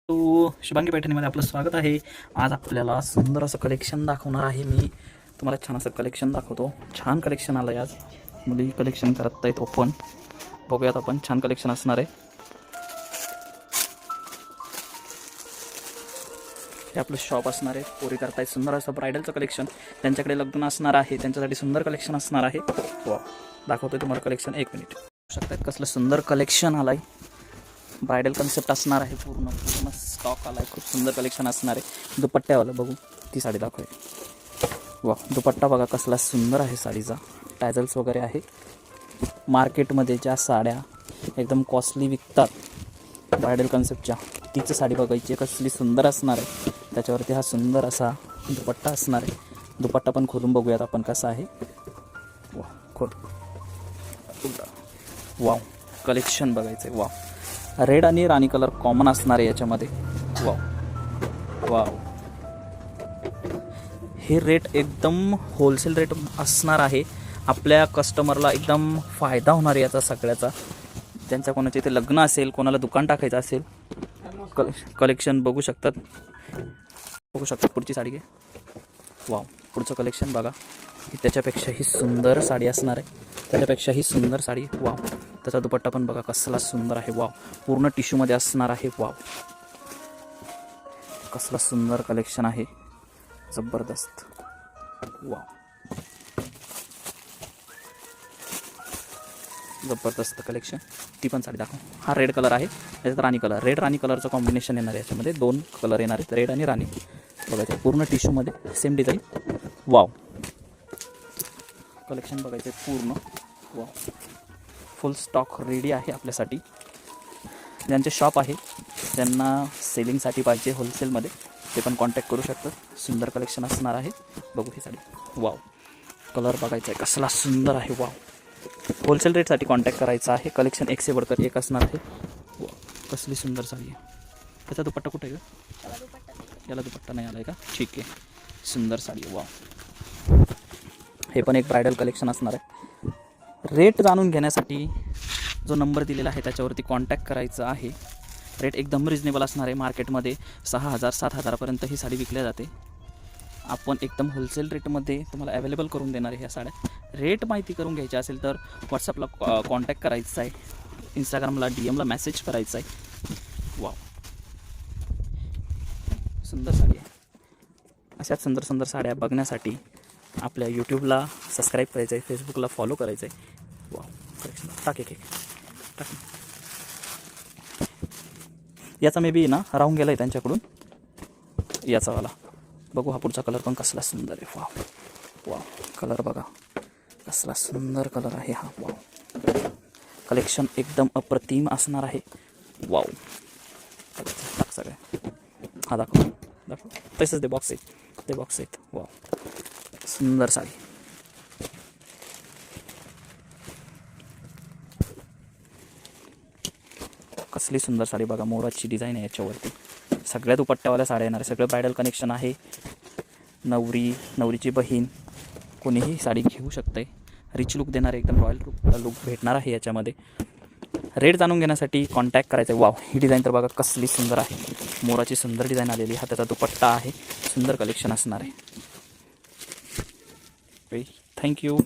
शुभांगी पैठणीमध्ये आपलं स्वागत आहे। आज आपल्याला सुंदर असं कलेक्शन दाखवणार आहे। मी तुम्हाला छान असं कलेक्शन दाखवतो। छान कलेक्शन आलं आहे आज, मुली कलेक्शन करत आहेत ओपन। बघूयात आपण, छान कलेक्शन असणार आहे। हे आपलं शॉप असणार आहे, पोरी करतायत सुंदर असं ब्रायडलचं कलेक्शन। त्यांच्याकडे लग्न असणार आहे, त्यांच्यासाठी सुंदर कलेक्शन असणार आहे। वा, दाखवतोय तुम्हाला कलेक्शन, 1 मिनिट। शकतात कसलं सुंदर कलेक्शन आलं आहे। ब्रायडल कन्सेप्ट असणार आहे, पूर्ण स्टॉक आला आहे। खूप सुंदर कलेक्शन असणार आहे। दुपट्ट्यावालं बघू, ती साडी दाखवूया। वा, दुपट्टा बघा कसला सुंदर आहे साडीचा, टॅझल्स वगैरे आहे। मार्केटमध्ये ज्या साड्या एकदम कॉस्टली विकतात ब्रायडल कन्सेप्टच्या, तीच साडी बघायची, कसली सुंदर असणार आहे। त्याच्यावरती हा सुंदर असा दुपट्टा असणार आहे। दुपट्टा पण खोलून बघूयात आपण कसा आहे। वा, खोल। वाव, कलेक्शन बघायचं आहे। वाव, रेड आणि राणी कलर कॉमन असणार आहे याच्यामध्ये। वाव वाव, हे रेट एकदम होलसेल रेट असणार आहे। आपल्या कस्टमरला एकदम फायदा होणार आहे याचा सगळ्याचा। त्यांच्या कोणाच्या इथे लग्न असेल, कोणाला दुकान टाकायचं असेल, कलेक्शन बघू शकतात। पुढची साडी घे। वाव, पुढचं कलेक्शन बघा, त्याच्यापेक्षाही सुंदर साडी असणार आहे, त्याच्यापेक्षाही सुंदर साडी। वाव, त्याचा दुपट्टा पण बघा कसला सुंदर आहे। वाव, पूर्ण टिश्यूमध्ये असणार आहे। वाव, कसला सुंदर कलेक्शन आहे, जबरदस्त। वाव, जबरदस्त कलेक्शन। ती पण साडी दाखव। हा रेड कलर आहे, त्याच्यात राणी कलर, रेड राणी कलरचं कॉम्बिनेशन येणार आहे। याच्यामध्ये 2 कलर येणार आहेत, रेड आणि राणी। बघायचं पूर्ण टिश्यूमध्ये सेम डिझाईन। वाव, कलेक्शन बघायचं पूर्ण। वाव, फुल स्टॉक रेडी आहे आपल्यासाठी। ज्यांचे शॉप आहे, ज्यांना सेलिंगसाठी पाहिजे होलसेलमध्ये, ते पण कॉन्टॅक्ट करू शकतात। सुंदर कलेक्शन असणार आहे। बघू ही साडी। वाव, कलर बघायचा आहे कसला सुंदर आहे। वाव, होलसेल रेटसाठी कॉन्टॅक्ट करायचा आहे। कलेक्शन 1 से बढ़कर 1 असणार आहे। वाव, कसली सुंदर साडी आहे। त्याचा दुपट्टा कुठे आहे का? याला दुपट्टा नाही आला आहे का? ठीक आहे, सुंदर साडी आहे। वाव, हे पण एक ब्रायडल कलेक्शन असणार आहे। रेट जाणून घेण्यासाठी जो नंबर दिलेला आहे त्याच्यावरती कॉन्टॅक्ट करायचं आहे। रेट एकदम रिजनेबल असणार आहे। मार्केटमध्ये 6,000 7,000पर्यंत ही साडी विकल्या जाते। आपण एकदम होलसेल रेटमध्ये तुम्हाला अवेलेबल करून देणार आहे ह्या साड्या। रेट माहिती करून घ्यायची असेल तर व्हॉट्सअपला कॉन्टॅक्ट करायचा आहे, इंस्टाग्रामला DM ला मेसेज करायचा आहे। वाव, सुंदर साडी आहे। अशाच सुंदर सुंदर साड्या बघण्यासाठी आपल्या यूट्यूबला सबस्क्राईब करायचं आहे, फेसबुकला फॉलो करायचं आहे। वाव, कलेक्शन टाक एक टाक। याचा मे बी ना राहून गेला आहे त्यांच्याकडून, याचावाला बघू। हा पुढचा कलर पण कसला सुंदर आहे। वाव वाव, कलर बघा कसला सुंदर कलर आहे हा। वाव, कलेक्शन एकदम अप्रतिम असणार आहे। वाव, टाक सगळे। हा दाखव दाखव, तसंच ते बॉक्स आहेत, ते बॉक्स आहेत। वाव, सुंदर साडी। कसली सुंदर साडी बघा, मोराची डिझाईन आहे याच्यावरती। सगळ्या दुपट्ट्यावाल्या साड्या येणार आहे, सगळं ब्रायडल कनेक्शन आहे। नवरी, नवरीची बहीण, कोणीही साडी घेऊ शकते। रिच लुक देणार, एकदम रॉयल लुक भेटणार आहे याच्यामध्ये। रेट जाणून घेण्यासाठी कॉन्टॅक्ट करायचं आहे। वाव, ही डिझाईन तर बघा कसली सुंदर आहे, मोराची सुंदर डिझाईन आलेली। हा त्याचा दुपट्टा आहे, सुंदर कलेक्शन असणार आहे। थँक्यू।